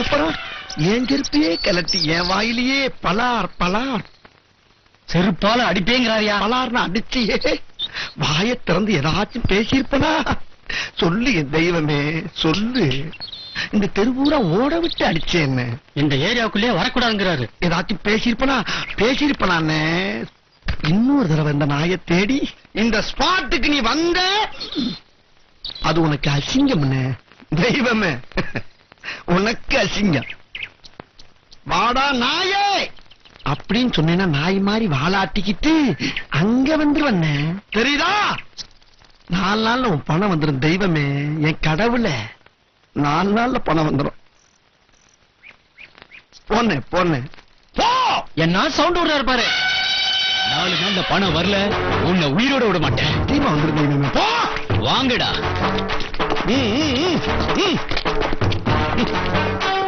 அதுக்கப்புறம் என் செருப்பையே கலட்டி என் வாயிலேயே பலார் பலார் செருப்பால அடிப்பேங்கிறாரியா? பலார்னு அடிச்சியே வாயை திறந்து ஏதாச்சும் பேசியிருப்பனா? சொல்லு என் தெய்வமே சொல்லு. இந்த தெருவூரா ஓட விட்டு அடிச்சேன்னு இந்த ஏரியாவுக்குள்ளே வரக்கூடாதுங்கிறாரு. ஏதாச்சும் பேசியிருப்பனான்னு இன்னொரு தடவை இந்த நாயை தேடி இந்த ஸ்பாட்டுக்கு நீ வந்த அது உனக்கு அசிங்கம். தெய்வமே உனக்கு அசிங்கம். வாடா நாயே அப்படின்னு சொன்னேன்னா நாய் மாதிரி வாலாட்டிக்கிட்டு அங்க வந்துருவண்ண தெரியுதா? 4 நாள்ல உன் பணம் வந்துடும். தெய்வமே என் கடவுளே 4 நாள்ல பணம் வந்துடும். போனே போ. என்ன சவுண்ட் விடுறாரு பாரு. 4 நாள்ல பணம் வரல உன்னை உயிரோட விட மாட்டேன். தீமா வந்துருந்தீங்க. போ வாங்கடா.